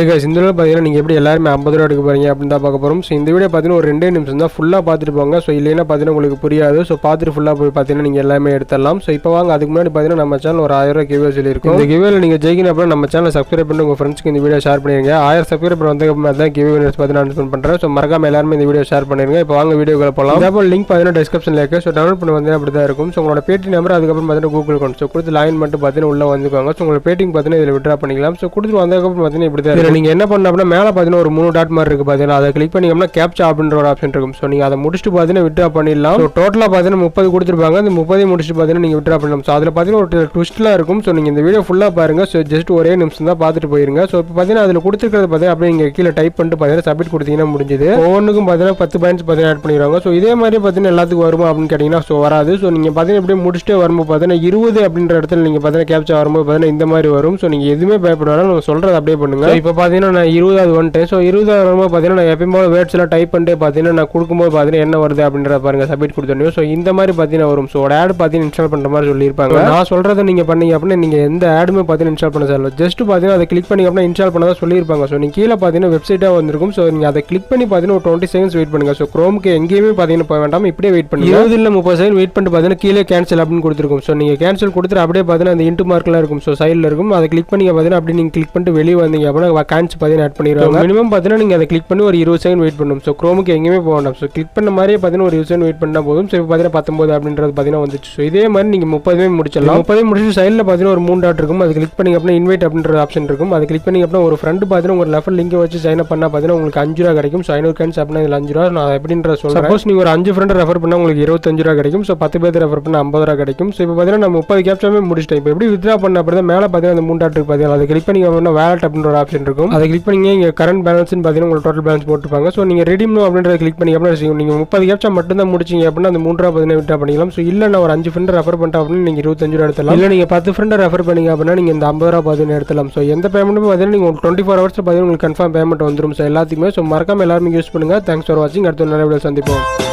guys, இந்த video பார்த்தீங்கன்னா நீங்கள் எப்படி எல்லாருமே 50 ரூபா எடுக்க போகிறீங்க அப்படின்னு தான் பார்க்க போகிறோம். ஸோ இந்த வீடியோ பார்த்தீங்கன்னா ஒரு 2 நிமிஷம் தான் ஃபுல்லாக பார்த்துட்டு போங்க. ஸோ இல்லைன்னா பார்த்தீங்கன்னா உங்களுக்கு புரியாது. ஸோ பார்த்துட்டு ஃபுல்லாக போய் பார்த்தீங்கன்னா நீங்கள் எல்லாமே எடுத்துடலாம். ஸோ இப்போ வாங்க, அதுக்கு முன்னாடி பார்த்தீங்கன்னா நம்ம சேனல் ஒரு 1000 ரூபா கிவ்வே சொல்லியிருக்கோம். இந்த கிவ்வேல நீங்கள் ஜெயிக்கணும் அப்படின்னா நம்ம சேனலை சப்ஸ்கிரைப் பண்ணி உங்கள் ஃப்ரெண்ட்ஸ்க்கு இந்த வீடியோ ஷேர் பண்ணிடுங்க. 1000 சப்ஸ்கிரைபர் வந்ததுக்கு தான் கிவ்வே வினர்ஸ் பார்த்தீங்கன்னா அனௌன்ஸ்மெண்ட் பண்ணுறேன். ஸோ மறக்காம எல்லாருமே இந்த வீடியோ ஷேர் பண்ணிடுங்க. இப்போ வாங்க வீடியோக்குள்ள போகலாம். அதே லிங்க் பார்த்தீங்கன்னா டிஸ்கிரிப்ஷனில் இருக்குது. ஸோ டவுன்லோட் பண்ணி வந்து அப்படி தான் இருக்கும். ஸோ உங்களோட பேடி நம்பர் அதுக்கப்புறம் பார்த்தீங்கன்னா கூகுள் அக்கௌண்ட் ஸோ கொடுத்து லாயின் மட்டும் பார்த்தீங்கன்னா உள்ள வந்துக்குவாங்க. ஸோ உங்களோட பேட்டிங் பார்த்தீங்கன்னா இதில் விட்ரா பண்ணிக்கலாம். ஸோ கொடுத்துட்டு வந்ததுக்கப்புறம் பார்த்தீங்கன்னா இப்படி தான் இதில் நீங்கள் என்ன பண்ணணும் அப்படின்னா மேலே பார்த்தீங்கன்னா ஒரு 3 டாட் மாதிரி இருக்குது பார்த்தீங்கன்னா அதை கிளிக் பண்ணிங்கன்னா கேப்சா அப்படின்ற ஒரு ஆப்ஷன் இருக்கும். ஸோ நீங்கள் அதை முடிச்சுட்டு பார்த்தீங்கன்னா விட்ரா பண்ணிடலாம். ஸோ டோட்டலாக பார்த்தீங்கன்னா 30 கொடுத்துருப்பாங்க. அந்த 30 முடிச்சுட்டு பார்த்தீங்கன்னா நீங்கள் விட்ரா பண்ணலாம். ஸோ அதில் பார்த்தீங்கன்னா ஒரு ட்விஸ்ட்லாம் இருக்கும். ஸோ நீங்கள் இந்த வீடியோ ஃபுல்லாக பாருங்கள். ஸோ ஜஸ்ட் ஒரே நிமிஷம் தான் பார்த்துட்டு போயிருங்க. ஸோ இப்போ பார்த்தீங்கன்னா அதில் கொடுத்துருக்கிறது பார்த்தீங்கன்னா அப்படியே நீங்கள் கீழே டைப் பண்ணிட்டு பார்த்தீங்கன்னா சப்மிட் கொடுத்தீங்கன்னா முடிஞ்சது. ஒவ்வொன்றுக்கும் பார்த்தீங்கன்னா 10 பாயிண்ட்ஸ் பார்த்தீங்கன்னா ஆட் பண்ணிடுவாங்க. ஸோ இதே மாதிரி பார்த்தீங்கன்னா எல்லாத்துக்கும் வருமா அப்படின்னு கேட்டிங்கன்னா ஸோ வராது. ஸோ நீங்கள் பார்த்தீங்கன்னா இப்படியே முடிச்சுட்டே வரும்போது பார்த்தீங்கன்னா 20 அப்படின்ற இடத்துல நீங்கள் பார்த்தீங்கன்னா கேப்சா வரும்போது பார்த்தீங்கன்னா இந்த மாதிரி வரும். ஸோ நீங்கள் எதுவுமே பயப்படாமல் நம்ம சொல்கிறது அப்படியே பண்ணுங்க. இப்போ பார்த்தீங்கன்னா நான் 20 வந்துட்டேன். ஸோ 20 வரும்போது பார்த்தீங்கன்னா நான் எப்பயும் போல வேர்ட்ஸ் எல்லாம் டைப் பண்ணிட்டு பார்த்தீங்கன்னா நான் கொடுக்கும்போது பார்த்தீங்கன்னா என்ன வருது அப்படின்றத பாருங்க சப்மிட் கொடுத்தோம். ஸோ இந்த மாதிரி பார்த்தீங்கன்னா வரும். ஸோ ஒரு ஆட் பார்த்தீங்கன்னா இன்ஸ்டால் பண்ணுற மாதிரி சொல்லியிருப்பாங்க. நான் சொல்கிறத நீங்கள் பண்ணீங்க அப்படின்னா நீங்கள் எந்த ஆடுமே பார்த்தீங்கன்னா இன்ஸ்டால் பண்ண சார் ஜஸ்ட் பார்த்தீங்கன்னா அதை கிளிக் பண்ணி அப்படின்னா இன்ஸ்டால் பண்ணதான் சொல்லியிருப்பாங்க. ஸோ நீங்கள் கீழே பார்த்தீங்கன்னா வெப்சைட்டாக வந்திருக்கும். ஸோ நீங்கள் அதை கிளிக் பண்ணி பார்த்தீங்கன்னா ஒரு 20 செகண்ட்ஸ் வெயிட் பண்ணுங்க. ஸோ குரோமுக்கு எங்கேயுமே பார்த்தீங்கன்னா போக வேண்டாம், இப்படியே வெயிட் பண்ணுங்க. 20 இல்லை 30 செகண்ட் வெயிட் பண்ணிட்டு பார்த்தீங்கன்னா கீழே கேன்சல் அப்படின்னு கொடுத்துருக்கும். ஸோ நீங்கள் கேன்சல் கொடுத்துட்டு அப்படியே பார்த்தீங்கன்னா அந்த இன்ட்டு மார்க்லாம் இருக்கும். ஸோ சைடில் இருக்கும். அதை கிளிக் பண்ணி பார்த்தீங்கன்னா அப்படி நீங்கள் கிளிக் பண்ணிட்டு வெளியே வந்தீங்க அப்படின்னா கேன்சல் பார்த்தீங்கன்னா ஆட் பண்ணிடுவாங்க. மினிமம் பார்த்தீங்கன்னா நீங்கள் அதை கிளிக் பண்ணி ஒரு 20 செகண்ட் வெயிட் பண்ணணும். ஸோ குரோமுக்கு எங்கேயுமே போக வேண்டாம். ஸோ கிளிக் பண்ண மாதிரியே பார்த்தீங்கன்னா ஒரு 20 செகண்ட் வெயிட் பண்ணால் போதும். ஸோ இப்போ பார்த்தீங்கன்னா 19 அப்படின்றது பார்த்தீங்கன்னா வந்துச்சு. ஸோ இதே மாதிரி நீங்கள் 30 முடிச்சிடலாம். 30 முடிச்சு சைடில் பார்த்தீங்கன்னா ஒரு 3 டாட் இருக்கும். அது கிளிக் பண்ணி அப்படின்னா இன்வைட் அப்படின்ற ஆப்ஷன் இருக்கும். அது கிளிக் பண்ணி அப்படின்னா ஒரு ஃப்ரெண்டு பார்த்தீங்கன்னா ஒரு ரெஃபர் லிங்கை வச்சு சைன் அப் பண்ணால் பார்த்தீங்கன்னா உங்களுக்கு 5 ரூபா கிடைக்கும். ஸோ 500 காயின்ஸ் அப்படின்னா இதில் 5 ரூபா நான் எப்படின்ற சொல்கிறேன். சப்போஸ் நீங்கள் ஒரு 5 ஃப்ரெண்ட் ரெஃபர் பண்ணால் உங்களுக்கு 25 ரூபா கிடைக்கும். ஸோ 10 பேர் ரெஃபர் பண்ணால் 50 ரூபா கிடைக்கும். ஸோ இப்போ பார்த்தீங்கன்னா நான் 30 கேப்சாமே முடிச்சிட்டேன். இப்போ எப்படி வித்ரா பண்ண அப்படி தான் மேலே பார்த்தீங்கன்னா அந்த 3 டாட் இருக்கு பார்த்தீங்கன்னா அதை கிளிக் பண்ணி அப்படின்னா வேலட் அப்படின்ற ஒரு ஆப்ஷன் இருக்கும். அதை கிளிக் பண்ணி இங்கே கரண்ட் பேலன்ஸ்னு பார்த்தீங்கன்னா உங்களுக்கு டோட்டல் பேலன்ஸ் போட்டுருப்பாங்க. ஸோ நீங்கள் ரெடீம் அப்படின்றத கிளிக் பண்ணி அப்படின்னா நீங்கள் 30 கேப்சா மட்டும் தான் முடிச்சிங்க அப்படின்னா அந்த 3 ரூபா பார்த்தீங்கன்னா வித்ரா பண்ணிக்கலாம். ஸோ இல்லை நான் ஒரு 5 ஃப்ரெண்ட் ரெஃபர் பண்ணிட்டேன் அப்படின்னு நீங்கள் 25 ரூபா எடுத்துலாம். இல்லை நீங்கள் 10 ஃப்ரெண்ட் ரெஃபர் பண்ணீங்க அப்படின்னா நீங்கள் இந்த 50 ரூபா பார்த்தீங்கன்னா எடுத்துலாம். ஸோ எந்த பேமெண்ட்டும் பார்த்தீங்கன்னா நீங்கள் 24 ஹவர்ஸ் பார்த்தீங்கன்னா உங்களுக்கு கன்ஃபார்ம் பேமெண்ட் வந்துடும். ஸோ எல்லாத்துக்குமே ஸோ மறக்காம எல்லாருமே யூஸ் பண்ணுங்க. தேங்க்ஸ் ஃபார் வாட்சிங். அடுத்த நல்ல வீடியோ சந்திப்போம்.